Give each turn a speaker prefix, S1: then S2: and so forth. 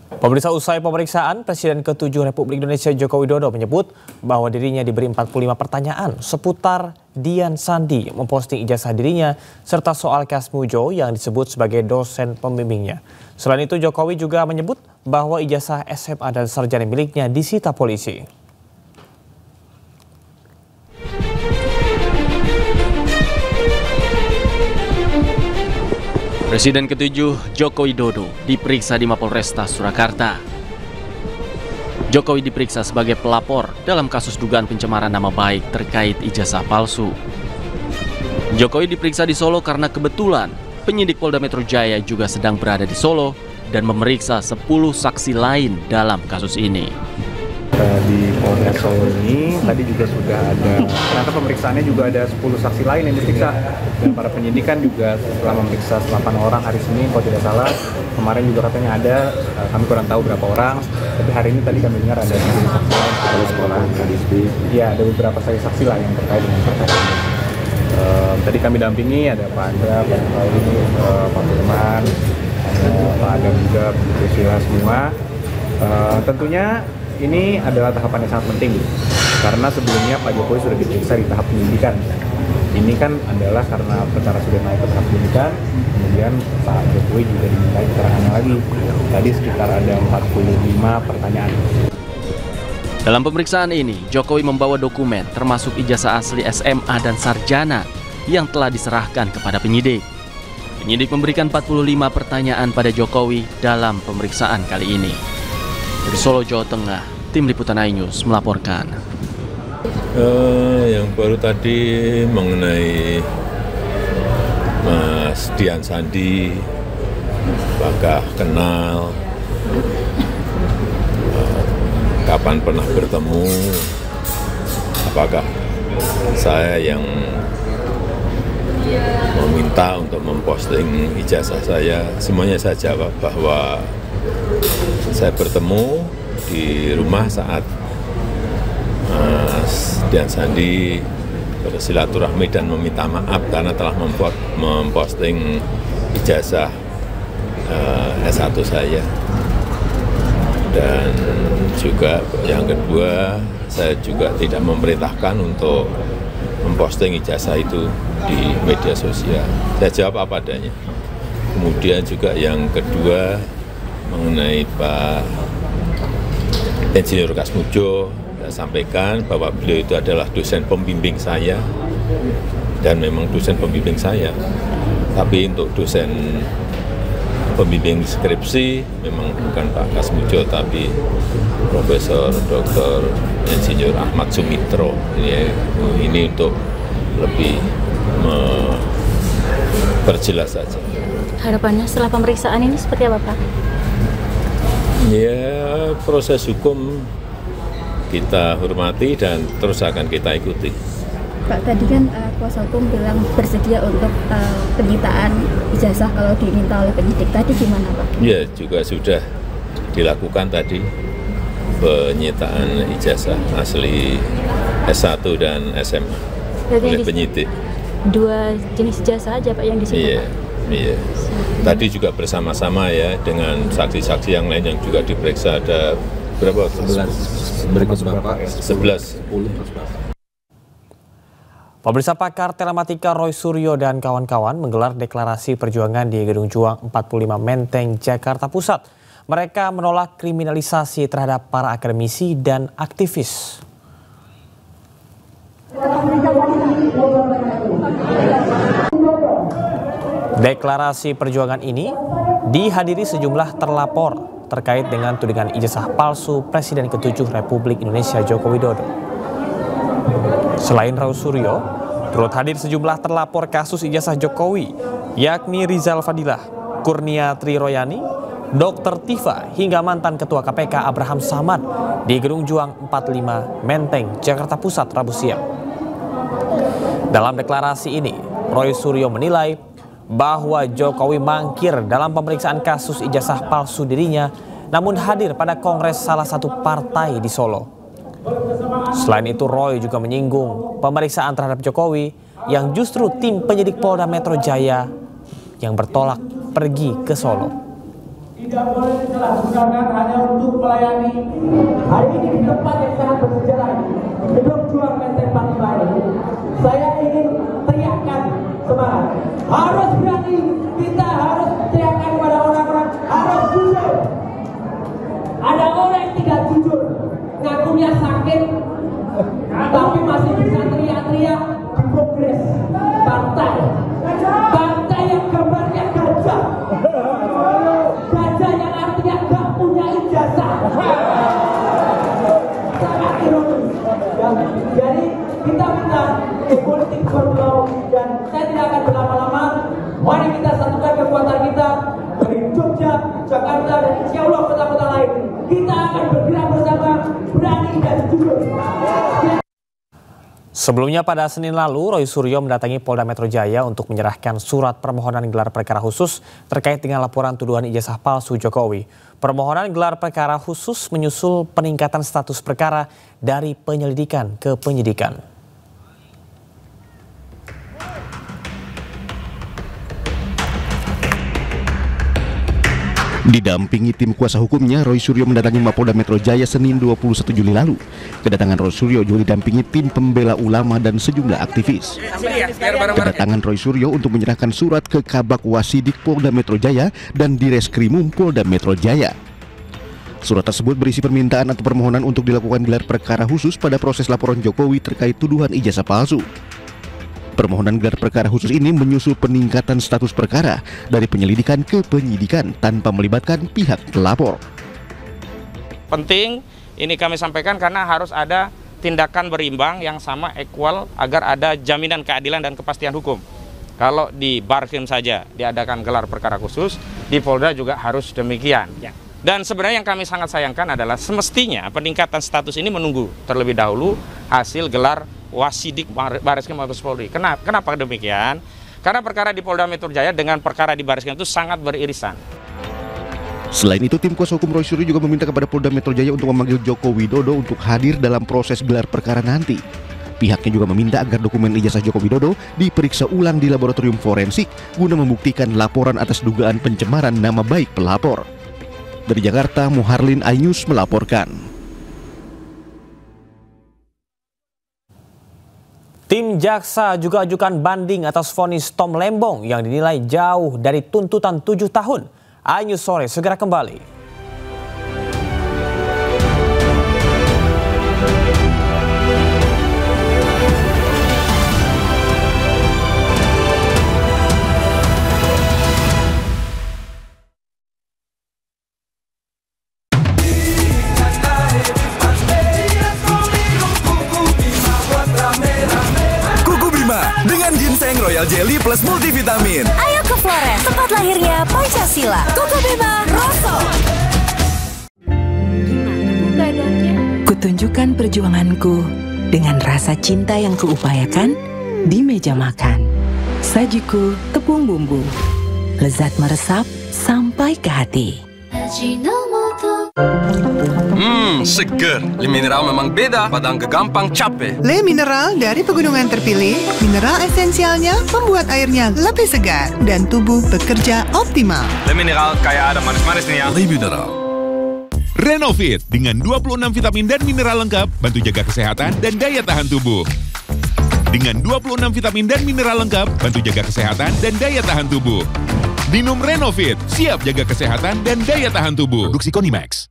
S1: Pemirsa, usai pemeriksaan, Presiden ke-7 Republik Indonesia Joko Widodo menyebut bahwa dirinya diberi 45 pertanyaan seputar Dian Sandi memposting ijazah dirinya serta soal Kasmujo yang disebut sebagai dosen pembimbingnya. Selain itu, Jokowi juga menyebut bahwa ijazah SMA dan sarjana miliknya disita polisi.
S2: Presiden ke-7 Joko Widodo diperiksa di Mapolresta Surakarta. Jokowi diperiksa sebagai pelapor dalam kasus dugaan pencemaran nama baik terkait ijazah palsu. Jokowi diperiksa di Solo karena kebetulan penyidik Polda Metro Jaya juga sedang berada di Solo dan memeriksa 10 saksi lain dalam kasus ini.
S3: Di Polda Solo ini tadi juga sudah ada, ternyata pemeriksaannya juga ada 10 saksi lain yang diperiksa, dan para penyidik kan juga setelah memeriksa 8 orang hari Senin kalau tidak salah. Kemarin juga katanya ada, kami kurang tahu berapa orang, tapi hari ini tadi kami dengar ada 10 saksi lain. Iya, ada beberapa saksi lah yang terkait dengan perkara ini. Tadi kami dampingi, ada Pak Andra, Pak Pauli, Pak Firman, Pak Adam juga, Bu Sila semua. Tentunya ini adalah tahapan yang sangat penting, karena sebelumnya Pak Jokowi sudah diperiksa di tahap penyidikan. Ini kan adalah karena perkara sudah naik ke tahap penyidikan, kemudian Pak Jokowi juga diminta keterangannya lagi. Tadi sekitar ada 45 pertanyaan.
S2: Dalam pemeriksaan ini, Jokowi membawa dokumen termasuk ijazah asli SMA dan sarjana yang telah diserahkan kepada penyidik. Penyidik memberikan 45 pertanyaan pada Jokowi dalam pemeriksaan kali ini. Dari Solo, Jawa Tengah, Tim Liputan iNews melaporkan.
S4: Yang baru tadi mengenai Mas Dian Sandi, apakah kenal, kapan pernah bertemu, apakah saya yang meminta untuk memposting ijazah saya. Semuanya saya jawab bahwa saya bertemu di rumah saat Mas Dian Sandi bersilaturahmi dan meminta maaf karena telah memposting ijazah S1 saya. Dan juga yang kedua, saya juga tidak memerintahkan untuk memposting ijazah itu di media sosial. Saya jawab apa adanya. Kemudian juga yang kedua, mengenai Pak Insinyur Kasmujo, saya sampaikan bahwa beliau itu adalah dosen pembimbing saya, dan memang dosen pembimbing saya. Tapi untuk dosen pembimbing skripsi memang bukan Pak Kasmujo, tapi Profesor Dr. Insinyur Ahmad Sumitro. Ini untuk lebih memperjelas saja.
S5: Harapannya setelah pemeriksaan ini seperti apa, Pak?
S4: Ya, proses hukum kita hormati dan terus akan kita ikuti.
S5: Pak, tadi kan kuasa hukum bilang bersedia untuk penyitaan ijazah kalau diminta oleh penyidik. Tadi gimana, Pak?
S4: Ya, juga sudah dilakukan tadi penyitaan ijazah asli S1 dan SMA oleh penyidik.
S5: Dua jenis ijazah aja, Pak, yang disita?
S4: Iya, iya. Tadi juga bersama-sama ya dengan saksi-saksi yang lain yang juga diperiksa, ada berapa?
S6: 11. Berikut Bapak.
S4: 11.
S1: Pemirsa, pakar telematika Roy Suryo dan kawan-kawan menggelar deklarasi perjuangan di Gedung Juang 45 Menteng, Jakarta Pusat. Mereka menolak kriminalisasi terhadap para akademisi dan aktivis. Deklarasi perjuangan ini dihadiri sejumlah terlapor terkait dengan tudingan ijazah palsu Presiden ke-7 Republik Indonesia Joko Widodo. Selain Roy Suryo, turut hadir sejumlah terlapor kasus ijazah Jokowi, yakni Rizal Fadilah, Kurnia Triroyani, Dr. Tifa, hingga mantan Ketua KPK Abraham Samad di Gedung Juang 45 Menteng, Jakarta Pusat, Rabu siang. Dalam deklarasi ini, Roy Suryo menilai bahwa Jokowi mangkir dalam pemeriksaan kasus ijazah palsu dirinya, namun hadir pada kongres salah satu partai di Solo. Selain itu, Roy juga menyinggung pemeriksaan terhadap Jokowi yang justru tim penyidik Polda Metro Jaya yang bertolak pergi ke Solo.
S7: tidak boleh disalahgunakan hanya untuk melayani. Hari ini di tempat yang sangat bersejarah ini, Gedung Juang Menteng 45 ini, saya ingin teriakkan semangat. Harus berani, kita harus teriakkan kepada orang-orang, harus jujur. Ada orang yang tidak jujur, ngakunya sakit, tapi masih bisa teriak-teriak di Kongres Partai. Partai yang gambarnya gajah. Gajah yang artinya gak punya ijazah. Sangat ironis. Jadi kita minta politik berbau, dan saya tidak akan berlama-lama. Mari kita satukan kekuatan kita dari Jogja, Jakarta, dan insya Allah kota-kota lain. Kita akan bergerak bersama, berani dan jujur.
S1: Sebelumnya pada Senin lalu, Roy Suryo mendatangi Polda Metro Jaya untuk menyerahkan surat permohonan gelar perkara khusus terkait dengan laporan tuduhan ijazah palsu Jokowi. Permohonan gelar perkara khusus menyusul peningkatan status perkara dari penyelidikan ke penyidikan.
S8: Didampingi tim kuasa hukumnya, Roy Suryo mendatangi Mapolda Metro Jaya Senin 21 Juli lalu. Kedatangan Roy Suryo juga didampingi tim pembela ulama dan sejumlah aktivis. Kedatangan Roy Suryo untuk menyerahkan surat ke Kabak Wasidik Polda Metro Jaya dan Direskrimum Polda Metro Jaya. Surat tersebut berisi permintaan atau permohonan untuk dilakukan gelar perkara khusus pada proses laporan Jokowi terkait tuduhan ijazah palsu. Permohonan gelar perkara khusus ini menyusul peningkatan status perkara dari penyelidikan ke penyidikan tanpa melibatkan pihak pelapor.
S9: Penting ini kami sampaikan karena harus ada tindakan berimbang yang sama, equal, agar ada jaminan keadilan dan kepastian hukum. Kalau di Barkrim saja diadakan gelar perkara khusus, di Polda juga harus demikian. Dan sebenarnya yang kami sangat sayangkan adalah semestinya peningkatan status ini menunggu terlebih dahulu hasil gelar Wasidik Bareskrim Mabes Polri. Kenapa demikian? Karena perkara di Polda Metro Jaya dengan perkara di Bareskrim itu sangat beririsan.
S8: Selain itu, tim kuasa hukum Roy Suryo juga meminta kepada Polda Metro Jaya untuk memanggil Joko Widodo untuk hadir dalam proses gelar perkara nanti. Pihaknya juga meminta agar dokumen ijazah Joko Widodo diperiksa ulang di laboratorium forensik guna membuktikan laporan atas dugaan pencemaran nama baik pelapor. Dari Jakarta, Muharlin Ainus melaporkan.
S1: Tim jaksa juga ajukan banding atas vonis Tom Lembong yang dinilai jauh dari tuntutan 7 tahun. Ayu Sore segera kembali.
S10: Dengan ginseng Royal Jelly plus multivitamin.
S11: Ayo ke Flores, tempat lahirnya Pancasila. Koko Bima Rosso. Gimana keadaannya? Kutunjukkan perjuanganku dengan rasa cinta yang kuupayakan di meja makan. Sajiku tepung bumbu, lezat meresap sampai ke hati.
S10: Seger. Le Mineral memang beda, padang gampang capek.
S12: Le Mineral dari pegunungan terpilih, mineral esensialnya membuat airnya lebih segar dan tubuh bekerja optimal.
S10: Le Mineral kayak ada manis-manisnya. Le Mineral.
S13: Renovit dengan 26 vitamin dan mineral lengkap, bantu jaga kesehatan dan daya tahan tubuh. Dengan 26 vitamin dan mineral lengkap, bantu jaga kesehatan dan daya tahan tubuh. Minum Renovit, siap jaga kesehatan dan daya tahan tubuh. Produksi Konimax.